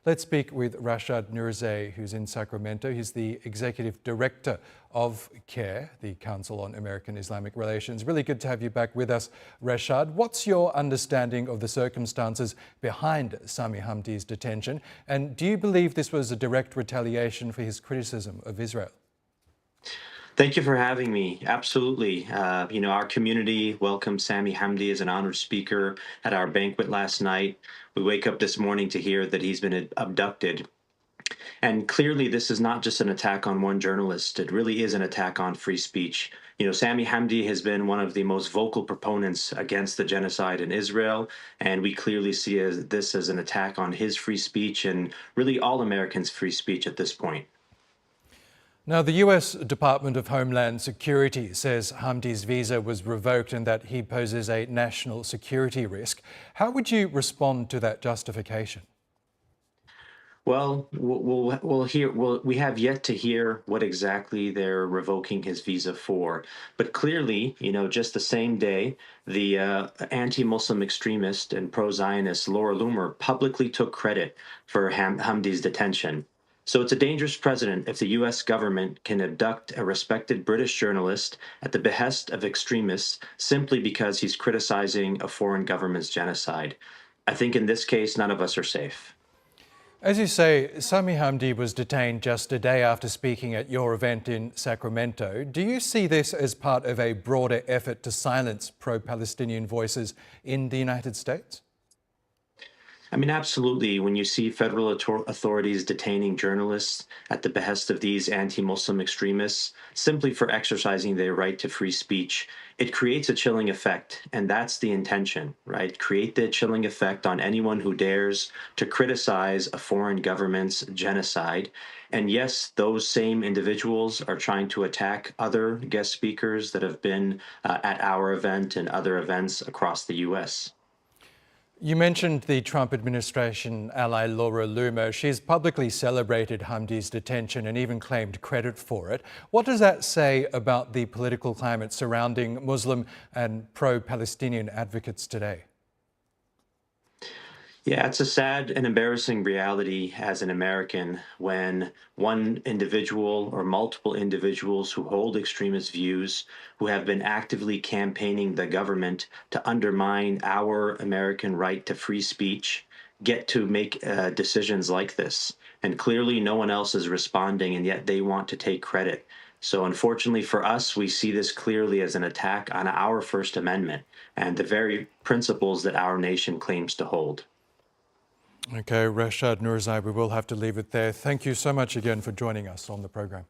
Let's speak with Rashad Nurzay, who's in Sacramento. He's the Executive Director of CAIR, the Council on American Islamic Relations. Really good to have you back with us, Rashad. What's your understanding of the circumstances behind Sami Hamdi's detention? And do you believe this was a direct retaliation for his criticism of Israel? Thank you for having me. Absolutely. Our community welcomed Sami Hamdi as an honored speaker at our banquet last night. We wake up this morning to hear that he's been abducted. And clearly, this is not just an attack on one journalist. It really is an attack on free speech. Sami Hamdi has been one of the most vocal proponents against the genocide in Israel, and we clearly see this as an attack on his free speech and really all Americans' free speech at this point. Now, the US Department of Homeland Security says Hamdi's visa was revoked and that he poses a national security risk. How would you respond to that justification? Well, we have yet to hear what exactly they're revoking his visa for. But clearly, just the same day, the anti-Muslim extremist and pro-Zionist Laura Loomer publicly took credit for Hamdi's detention. So it's a dangerous precedent if the U.S. government can abduct a respected British journalist at the behest of extremists simply because he's criticizing a foreign government's genocide. I think in this case, none of us are safe. As you say, Sami Hamdi was detained just a day after speaking at your event in Sacramento. Do you see this as part of a broader effort to silence pro-Palestinian voices in the United States? I mean, absolutely. When you see federal authorities detaining journalists at the behest of these anti-Muslim extremists simply for exercising their right to free speech, it creates a chilling effect. And that's the intention, right? Create the chilling effect on anyone who dares to criticize a foreign government's genocide. And yes, those same individuals are trying to attack other guest speakers that have been at our event and other events across the U.S. You mentioned the Trump administration ally Laura Loomer. She's publicly celebrated Hamdi's detention and even claimed credit for it. What does that say about the political climate surrounding Muslim and pro-Palestinian advocates today? Yeah, it's a sad and embarrassing reality as an American when one individual or multiple individuals who hold extremist views, who have been actively campaigning the government to undermine our American right to free speech, get to make decisions like this. And clearly no one else is responding, and yet they want to take credit. So unfortunately for us, we see this clearly as an attack on our First Amendment and the very principles that our nation claims to hold. Okay, Rashad Nurzay, we will have to leave it there. Thank you so much again for joining us on the program.